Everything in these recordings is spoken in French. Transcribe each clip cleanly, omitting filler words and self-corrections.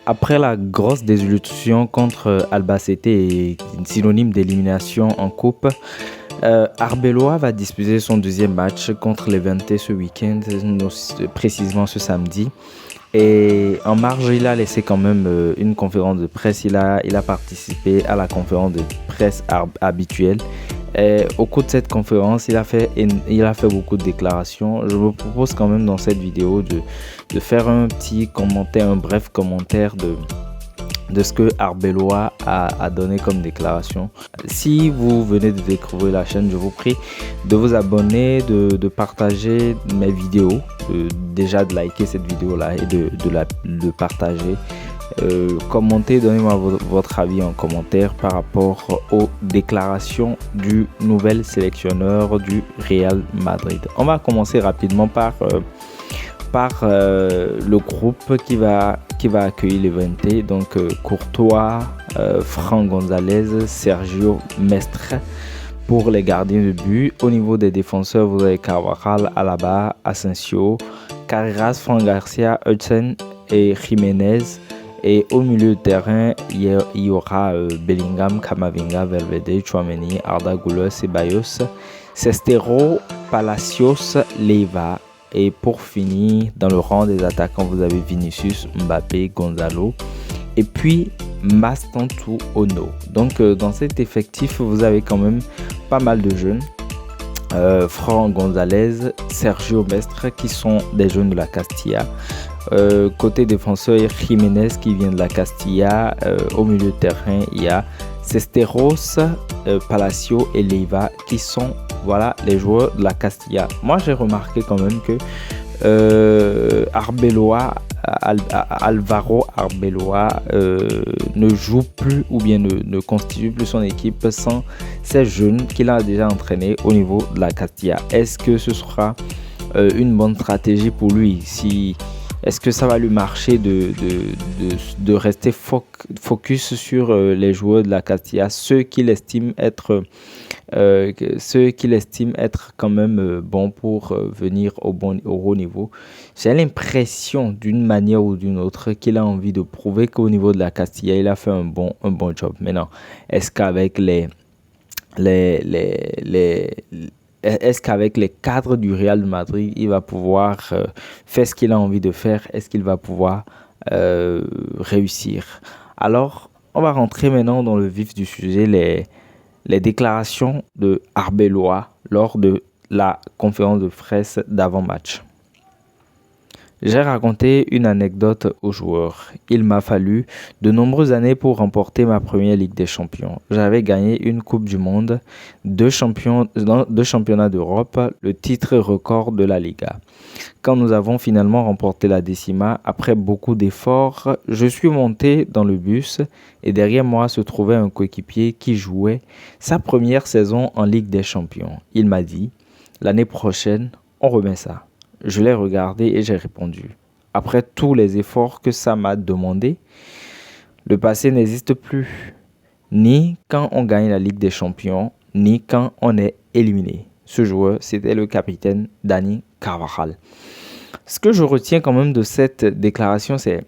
Après la grosse désillusion contre Albacete et synonyme d'élimination en coupe, Arbeloa va disputer son deuxième match contre l'Eventé ce week-end, précisément ce samedi. Et en marge, il a laissé quand même une conférence de presse. Il a participé à la conférence de presse habituelle. Et au cours de cette conférence, il a fait beaucoup de déclarations. Je vous propose quand même dans cette vidéo de faire un petit commentaire, un bref commentaire de ce que Arbeloa a donné comme déclaration. Si vous venez de découvrir la chaîne, je vous prie de vous abonner, de partager mes vidéos, déjà de liker cette vidéo là et de partager. Commentez, donnez-moi votre avis en commentaire par rapport aux déclarations du nouvel sélectionneur du Real Madrid. On va commencer rapidement par le groupe qui va accueillir l'Eventé, donc Courtois, Fran González, Sergio Mestre pour les gardiens de but. Au niveau des défenseurs, vous avez Carvajal, Alaba, Asensio, Carreras, Fran Garcia, Hudson et Jiménez. Et au milieu de terrain, il y aura Bellingham, Camavinga, Valverde, Tchouaméni, Arda Güler, Ceballos, Sestero, Palacios, Leiva. Et pour finir, dans le rang des attaquants, vous avez Vinicius, Mbappé, Gonzalo et puis Mastantou Ono. Donc dans cet effectif, vous avez quand même pas mal de jeunes. Fran González, Sergio Mestre qui sont des jeunes de la Castilla. Côté défenseur, Jiménez qui vient de la Castilla. Au milieu de terrain, il y a Sesteros, Palacio et Leiva qui sont les joueurs de la Castilla. Moi, j'ai remarqué quand même que Alvaro Arbeloa ne joue plus ou bien ne constitue plus son équipe sans ces jeunes qu'il a déjà entraînés au niveau de la Castilla. Est-ce que ce sera une bonne stratégie pour lui? Est-ce que ça va lui marcher de rester focus sur les joueurs de la Castilla, ceux qu'il estime être quand même bons pour venir au haut niveau? J'ai l'impression d'une manière ou d'une autre qu'il a envie de prouver qu'au niveau de la Castilla, il a fait un bon job. Maintenant, est-ce qu'avec est-ce qu'avec les cadres du Real de Madrid, il va pouvoir faire ce qu'il a envie de faire? Est-ce qu'il va pouvoir réussir? Alors, on va rentrer maintenant dans le vif du sujet, les déclarations de Arbeloa lors de la conférence de presse d'avant-match. J'ai raconté une anecdote aux joueurs. Il m'a fallu de nombreuses années pour remporter ma première Ligue des Champions. J'avais gagné une Coupe du Monde, deux championnats d'Europe, le titre record de la Liga. Quand nous avons finalement remporté la décima, après beaucoup d'efforts, je suis monté dans le bus et derrière moi se trouvait un coéquipier qui jouait sa première saison en Ligue des Champions. Il m'a dit, l'année prochaine, on remet ça. Je l'ai regardé et j'ai répondu. Après tous les efforts que ça m'a demandé, le passé n'existe plus. Ni quand on gagne la Ligue des Champions, ni quand on est éliminé. Ce joueur, c'était le capitaine Dani Carvajal. Ce que je retiens quand même de cette déclaration, c'est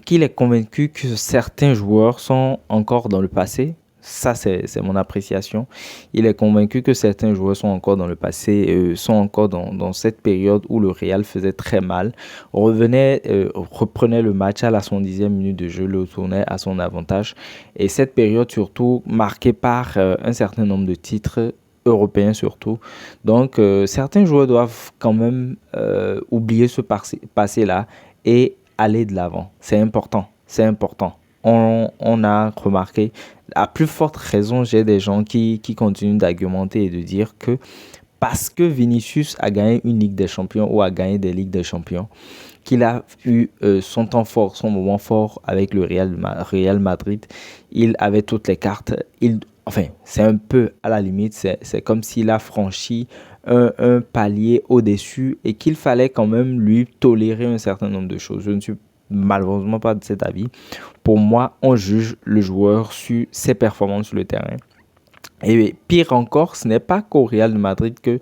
qu'il est convaincu que certains joueurs sont encore dans le passé. Ça, c'est mon appréciation. Il est convaincu que certains joueurs sont encore dans le passé, sont encore dans cette période où le Real faisait très mal, reprenait le match à la 70e minute de jeu, le tournait à son avantage. Et cette période surtout marquée par un certain nombre de titres européens surtout. Donc, certains joueurs doivent quand même oublier ce passé-là et aller de l'avant. C'est important, c'est important. On a remarqué, à plus forte raison, j'ai des gens qui continuent d'argumenter et de dire que parce que Vinicius a gagné une Ligue des Champions ou a gagné des Ligues des Champions, qu'il a eu son temps fort, son moment fort avec le Real Madrid, il avait toutes les cartes. Enfin, c'est un peu à la limite, c'est comme s'il a franchi un palier au-dessus et qu'il fallait quand même lui tolérer un certain nombre de choses. Je ne suis malheureusement pas de cet avis. Pour moi, on juge le joueur sur ses performances sur le terrain. Et pire encore, ce n'est pas qu'au Real de Madrid que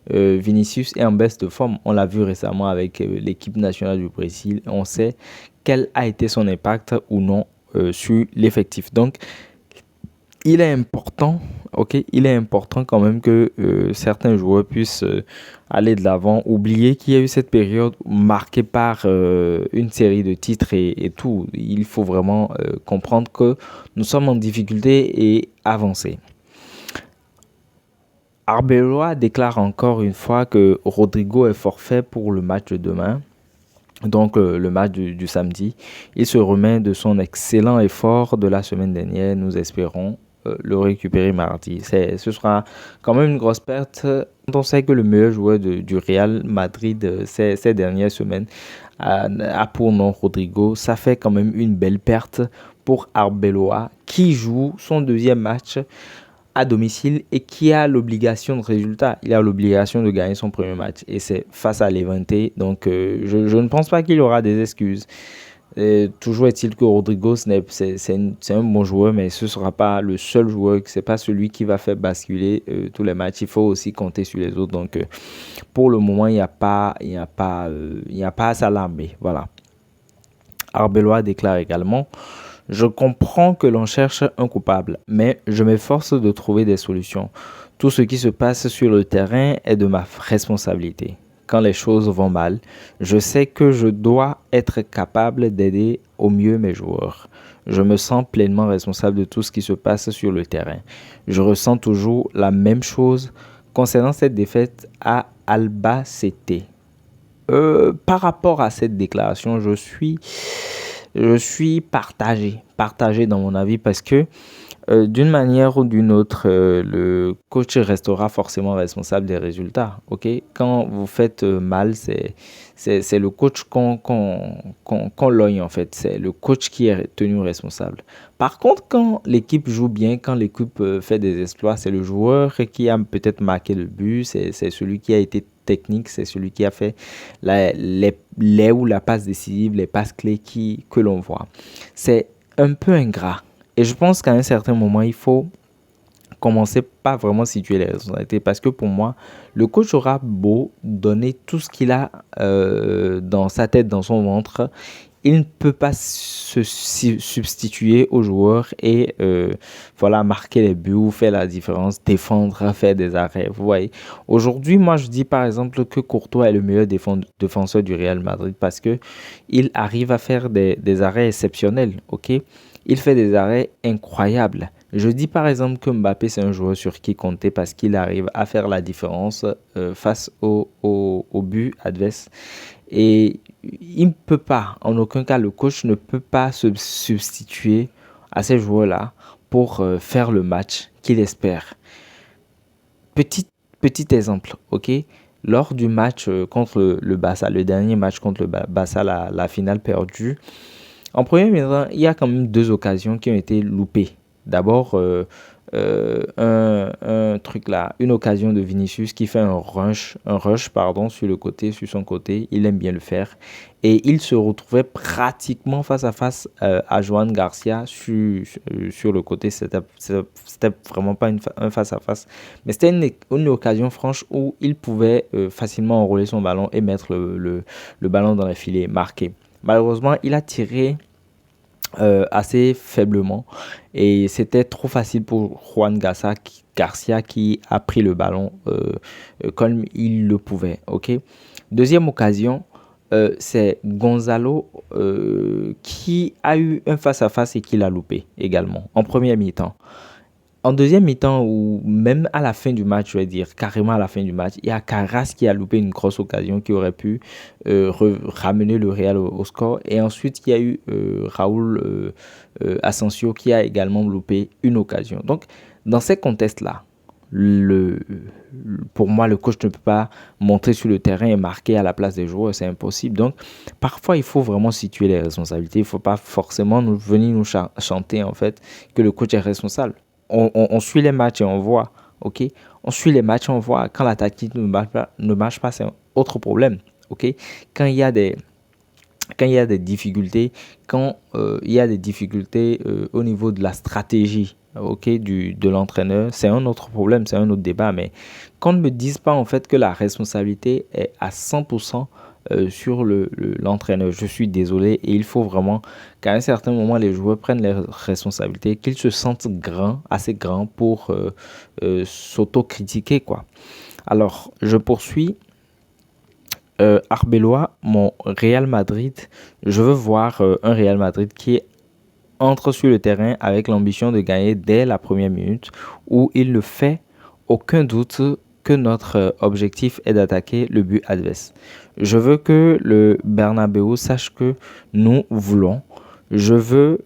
Vinicius est en baisse de forme. On l'a vu récemment avec l'équipe nationale du Brésil. On sait quel a été son impact ou non sur l'effectif. Donc, il est important, ok, il est important quand même que certains joueurs puissent aller de l'avant, oublier qu'il y a eu cette période marquée par une série de titres et tout. Il faut vraiment comprendre que nous sommes en difficulté et avancer. Arbeloa déclare encore une fois que Rodrigo est forfait pour le match de demain, donc le match du samedi. Il se remet de son excellent effort de la semaine dernière. Nous espérons le récupérer mardi. Ce sera quand même une grosse perte. On sait que le meilleur joueur du Real Madrid ces dernières semaines a pour nom Rodrigo. Ça fait quand même une belle perte pour Arbeloa qui joue son deuxième match à domicile et qui a l'obligation de résultat. Il a l'obligation de gagner son premier match et c'est face à Levante. Donc, je ne pense pas qu'il aura des excuses. Toujours est-il que Rodrigo, c'est un bon joueur, mais ce ne sera pas le seul joueur, ce n'est pas celui qui va faire basculer tous les matchs. Il faut aussi compter sur les autres. Donc, pour le moment, il n'y a pas à s'alarmer. Voilà. Arbeloa déclare également: je comprends que l'on cherche un coupable, mais je m'efforce de trouver des solutions. Tout ce qui se passe sur le terrain est de ma responsabilité. Quand les choses vont mal, je sais que je dois être capable d'aider au mieux mes joueurs. Je me sens pleinement responsable de tout ce qui se passe sur le terrain. Je ressens toujours la même chose concernant cette défaite à Albacete. Par rapport à cette déclaration, je suis partagé dans mon avis parce que d'une manière ou d'une autre, le coach restera forcément responsable des résultats. Ok, quand vous faites mal, c'est le coach qu'on logne en fait. C'est le coach qui est tenu responsable. Par contre, quand l'équipe joue bien, quand l'équipe fait des exploits, c'est le joueur qui a peut-être marqué le but, c'est celui qui a été technique, c'est celui qui a fait les ou la passe décisive, les passes clés que l'on voit. C'est un peu ingrat. Et je pense qu'à un certain moment, il faut commencer par vraiment situer les responsabilités. Parce que pour moi, le coach aura beau donner tout ce qu'il a dans sa tête, dans son ventre, il ne peut pas se substituer aux joueurs et voilà, marquer les buts, faire la différence, défendre, faire des arrêts. Vous voyez, aujourd'hui, moi, je dis par exemple que Courtois est le meilleur défenseur du Real Madrid parce que il arrive à faire des arrêts exceptionnels. Ok, il fait des arrêts incroyables. Je dis par exemple que Mbappé, c'est un joueur sur qui compter parce qu'il arrive à faire la différence face au but adverse. Et il ne peut pas, en aucun cas, le coach ne peut pas se substituer à ces joueurs-là pour faire le match qu'il espère. Petit, petit exemple, ok? Lors du match contre le Barça, le dernier match contre le Barça, la finale perdue, en premier mi-temps, il y a quand même deux occasions qui ont été loupées. D'abord, un truc là, une occasion de Vinicius qui fait un rush pardon, sur le côté, sur son côté. Il aime bien le faire. Et il se retrouvait pratiquement face à face à Joan Garcia sur le côté. C'était vraiment pas un face à face. Mais c'était une occasion franche où il pouvait facilement enrouler son ballon et mettre le ballon dans les filets, marqué. Malheureusement, il a tiré assez faiblement et c'était trop facile pour Juan Garcia qui a pris le ballon comme il le pouvait. Ok. Deuxième occasion, c'est Gonzalo qui a eu un face-à-face et qui l'a loupé également en première mi-temps. En deuxième mi-temps, ou même à la fin du match, je vais dire, carrément à la fin du match, il y a Carras qui a loupé une grosse occasion qui aurait pu ramener le Real au score. Et ensuite, il y a eu Raúl Asensio qui a également loupé une occasion. Donc, dans ces contextes-là, pour moi, le coach ne peut pas monter sur le terrain et marquer à la place des joueurs, c'est impossible. Donc, parfois, il faut vraiment situer les responsabilités. Il ne faut pas forcément venir nous chanter en fait que le coach est responsable. On suit les matchs et on voit, ok? On suit les matchs et on voit quand la tactique ne marche pas, c'est un autre problème, ok? Quand il y a quand il y a des difficultés, quand il y a des difficultés au niveau de la stratégie, ok, de l'entraîneur, c'est un autre problème, c'est un autre débat, mais qu'on ne me dise pas en fait que la responsabilité est à 100% sur l'entraîneur. Je suis désolé et il faut vraiment qu'à un certain moment, les joueurs prennent leurs responsabilités, qu'ils se sentent grands, assez grands pour s'autocritiquer, quoi. Alors, je poursuis. Arbeloa, mon Real Madrid, je veux voir un Real Madrid qui entre sur le terrain avec l'ambition de gagner dès la première minute, où il ne fait aucun doute que notre objectif est d'attaquer le but adverse. Je veux que le Bernabeu sache que nous voulons. Je veux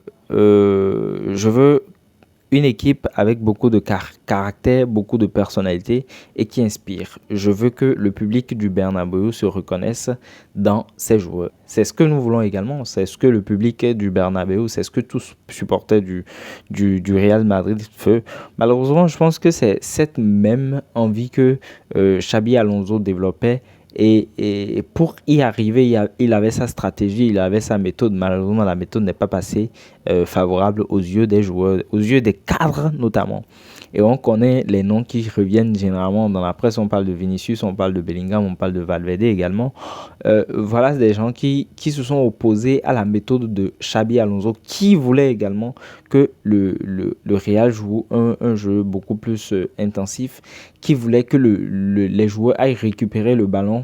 une équipe avec beaucoup de caractère, beaucoup de personnalité et qui inspire. Je veux que le public du Bernabéu se reconnaisse dans ses joueurs. C'est ce que nous voulons également. C'est ce que le public du Bernabéu, c'est ce que tous supporters du Real Madrid veulent. Malheureusement, je pense que c'est cette même envie que Xabi Alonso développait et pour y arriver, il avait sa stratégie, il avait sa méthode. Malheureusement, la méthode n'est pas passée favorable aux yeux des joueurs, aux yeux des cadres notamment. Et on connaît les noms qui reviennent généralement dans la presse. On parle de Vinicius, on parle de Bellingham, on parle de Valverde également. Voilà des gens qui se sont opposés à la méthode de Xabi Alonso, qui voulait également que le Real joue un jeu beaucoup plus intensif, qui voulait que les joueurs aillent récupérer le ballon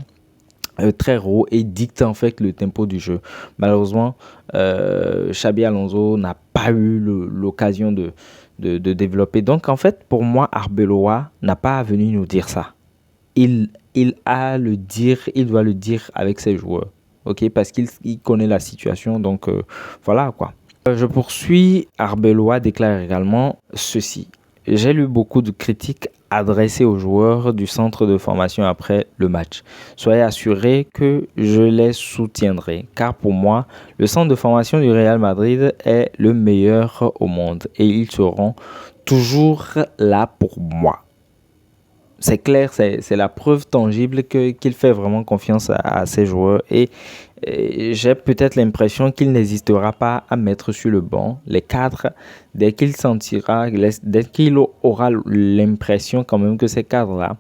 très haut et dicte en fait le tempo du jeu. Malheureusement, Xabi Alonso n'a pas eu l'occasion de développer. Donc en fait, pour moi, Arbeloa n'a pas à venir nous dire ça. Il a le dire, il doit le dire avec ses joueurs. Ok, parce qu'il connaît la situation. Donc voilà quoi. Je poursuis. Arbeloa déclare également ceci. J'ai lu beaucoup de critiques adressées aux joueurs du centre de formation après le match. Soyez assurés que je les soutiendrai, car pour moi, le centre de formation du Real Madrid est le meilleur au monde et ils seront toujours là pour moi. C'est clair, c'est la preuve tangible qu'il fait vraiment confiance à ses joueurs et j'ai peut-être l'impression qu'il n'hésitera pas à mettre sur le banc les cadres dès qu'il aura l'impression quand même que ces cadres-là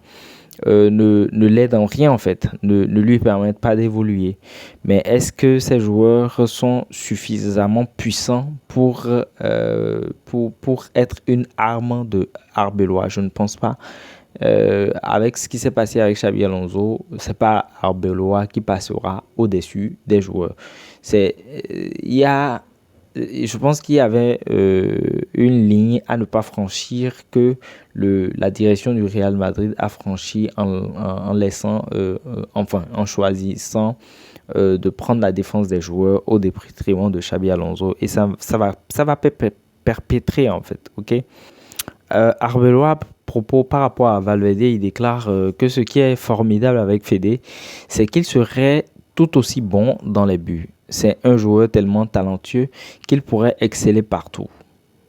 ne l'aident en rien en fait, ne lui permettent pas d'évoluer. Mais est-ce que ces joueurs sont suffisamment puissants pour être une arme de Arbeloa? Je ne pense pas. Avec ce qui s'est passé avec Xabi Alonso, c'est pas Arbeloa qui passera au-dessus des joueurs. Il y a, je pense qu'il y avait une ligne à ne pas franchir que la direction du Real Madrid a franchi en laissant, enfin, en choisissant de prendre la défense des joueurs au détriment de Xabi Alonso. Et ça va perpétrer en fait, ok? Arbeloa, propos par rapport à Valverde, il déclare que ce qui est formidable avec Fede, c'est qu'il serait tout aussi bon dans les buts. C'est un joueur tellement talentueux qu'il pourrait exceller partout.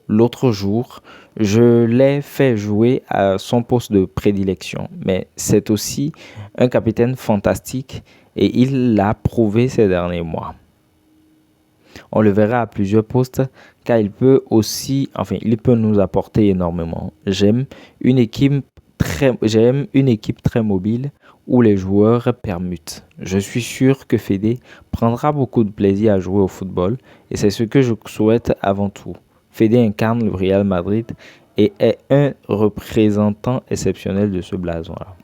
L'autre jour, je l'ai fait jouer à son poste de prédilection, mais c'est aussi un capitaine fantastique et il l'a prouvé ces derniers mois. On le verra à plusieurs postes car il peut nous apporter énormément. J'aime une équipe très mobile où les joueurs permutent. Je suis sûr que Fede prendra beaucoup de plaisir à jouer au football et c'est ce que je souhaite avant tout. Fede incarne le Real Madrid et est un représentant exceptionnel de ce blason-là.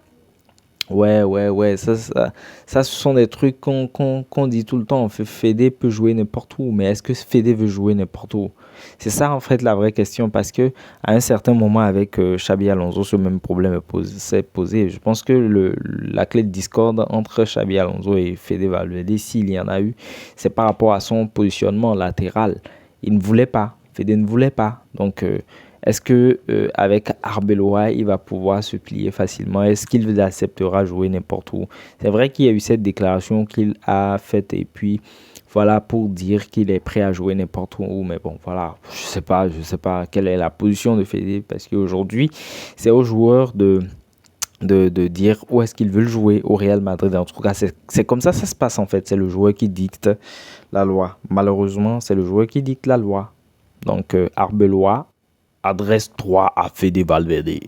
Ouais, ça, ce sont des trucs qu'on dit tout le temps. Fede peut jouer n'importe où, mais est-ce que Fede veut jouer n'importe où? C'est ça, en fait, la vraie question, parce que à un certain moment, avec Xabi Alonso, ce même problème s'est posé. Je pense que la clé de discorde entre Xabi Alonso et Fede Valverde, s'il y en a eu, c'est par rapport à son positionnement latéral. Il ne voulait pas. Fede ne voulait pas. Donc, est-ce que avec Arbeloa, il va pouvoir se plier facilement? Est-ce qu'il acceptera jouer n'importe où? C'est vrai qu'il y a eu cette déclaration qu'il a faite et puis voilà pour dire qu'il est prêt à jouer n'importe où. Mais bon, voilà, je sais pas quelle est la position de Fede parce qu'aujourd'hui, c'est aux joueurs de dire où est-ce qu'ils veulent jouer au Real Madrid. En tout cas, c'est comme ça se passe en fait. C'est le joueur qui dicte la loi. Malheureusement, c'est le joueur qui dicte la loi. Donc, Arbeloa adresse 3 à Fede Valverde.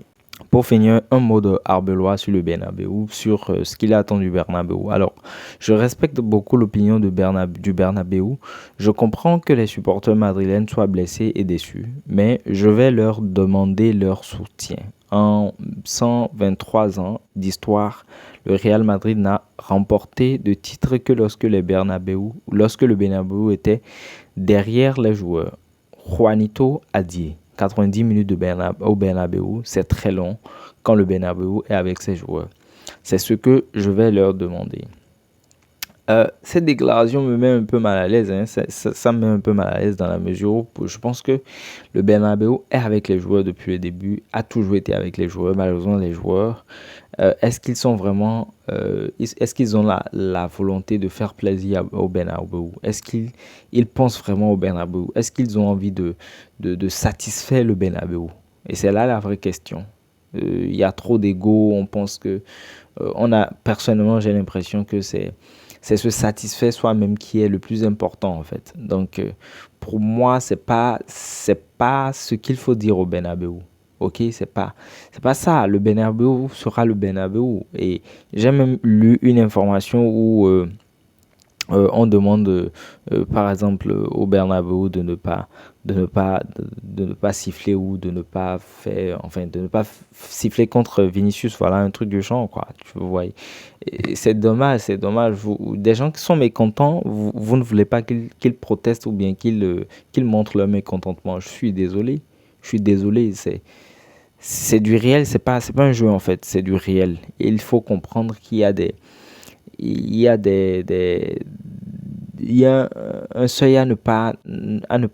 Pour finir, un mot de Arbeloa sur le Bernabeu, sur ce qu'il attend du Bernabeu. Alors, je respecte beaucoup l'opinion du Bernabeu. Je comprends que les supporters madrilènes soient blessés et déçus, mais je vais leur demander leur soutien. En 123 ans d'histoire, le Real Madrid n'a remporté de titre que lorsque le Bernabeu était derrière les joueurs. Juanito a dit 90 minutes au Bernabeu, c'est très long quand le Bernabeu est avec ses joueurs. C'est ce que je vais leur demander. Cette déclaration me met un peu mal à l'aise. Ça me met un peu mal à l'aise dans la mesure où je pense que le Bernabeu est avec les joueurs depuis le début, a toujours été avec les joueurs. Malheureusement, les joueurs, est-ce qu'ils sont vraiment, est-ce qu'ils ont la volonté de faire plaisir au Bernabeu? Est-ce qu'ils pensent vraiment au Bernabeu? Est-ce qu'ils ont envie de satisfaire le Bernabeu? Et c'est là la vraie question. Il y a trop d'ego. On pense que, personnellement, j'ai l'impression que c'est se satisfaire soi-même qui est le plus important en fait. Donc pour moi, c'est pas ce qu'il faut dire au Bernabeu. OK, c'est pas ça. Le Bernabeu sera le Bernabeu. Et j'ai même lu une information où on demande par exemple au Bernabeu de ne pas siffler ou de ne pas faire, enfin de ne pas siffler contre Vinicius. Voilà, un truc du genre quoi, tu vois. Et c'est dommage, c'est dommage. Des gens qui sont mécontents, vous ne voulez pas qu'ils protestent ou bien qu'ils montrent leur mécontentement. Je suis désolé. C'est du réel, c'est pas un jeu en fait, c'est du réel. Et il faut comprendre qu'il y a il y a un seuil à ne pas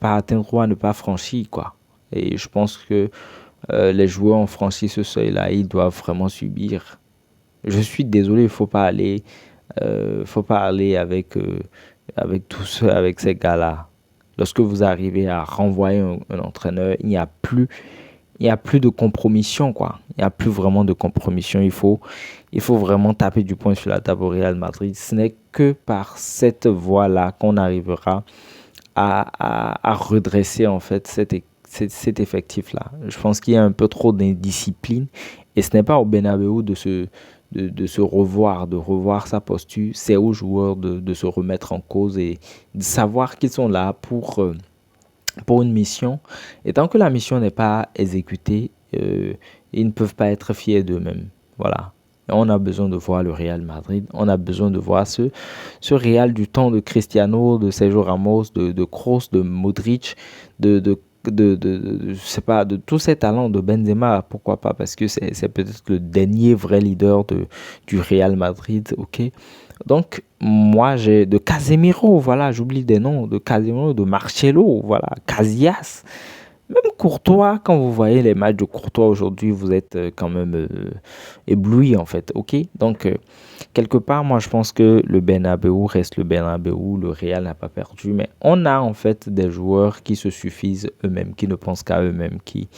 atteindre ou à ne pas franchir, quoi. Et je pense que les joueurs ont franchi ce seuil-là, ils doivent vraiment subir. Je suis désolé, faut pas aller avec ces gars-là. Lorsque vous arrivez à renvoyer un entraîneur, il n'y a plus de compromission, quoi. Il n'y a plus vraiment de compromission. Il faut vraiment taper du poing sur la table au Real Madrid. Ce n'est que par cette voie-là qu'on arrivera à redresser, en fait, cet effectif-là. Je pense qu'il y a un peu trop d'indiscipline et ce n'est pas au Bernabeu de se revoir, de revoir sa posture. C'est aux joueurs de se remettre en cause et de savoir qu'ils sont là pour une mission. Et tant que la mission n'est pas exécutée, ils ne peuvent pas être fiers d'eux-mêmes. Voilà. Et on a besoin de voir le Real Madrid. On a besoin de voir ce Real du temps de Cristiano, de Sergio Ramos, de Kroos, de Modric, je sais pas, de tous ces talents de Benzema, pourquoi pas, parce que c'est peut-être le dernier vrai leader du Real Madrid, ok. Donc, moi, j'ai de Casemiro, voilà, j'oublie des noms, de Casemiro, de Marcelo, voilà, Casillas, même Courtois, quand vous voyez les matchs de Courtois aujourd'hui, vous êtes quand même ébloui en fait, ok? Donc, quelque part, moi je pense que le Bernabeu reste le Bernabeu, le Real n'a pas perdu, mais on a en fait des joueurs qui se suffisent eux-mêmes, qui ne pensent qu'à eux-mêmes, qui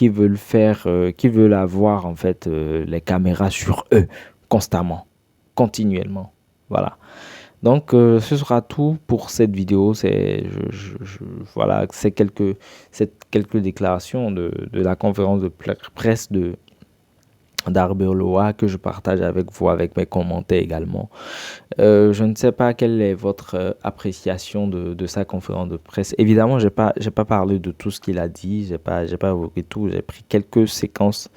veulent faire, qui veulent avoir en fait les caméras sur eux constamment, continuellement. Voilà. Donc, ce sera tout pour cette vidéo. Voilà, c'est quelques déclarations de la conférence de presse d'Arbeloa que je partage avec vous, avec mes commentaires également. Je ne sais pas quelle est votre appréciation de sa conférence de presse. Évidemment, j'ai pas parlé de tout ce qu'il a dit, j'ai pas évoqué tout, j'ai pris quelques séquences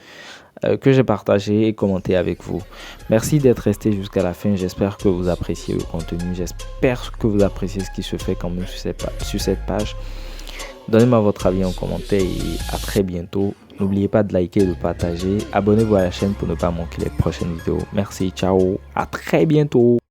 que j'ai partagé et commenté avec vous. Merci d'être resté jusqu'à la fin. J'espère que vous appréciez le contenu. J'espère que vous appréciez ce qui se fait quand même sur cette page. Donnez-moi votre avis en commentaire et à très bientôt. N'oubliez pas de liker et de partager. Abonnez-vous à la chaîne pour ne pas manquer les prochaines vidéos. Merci, ciao, à très bientôt.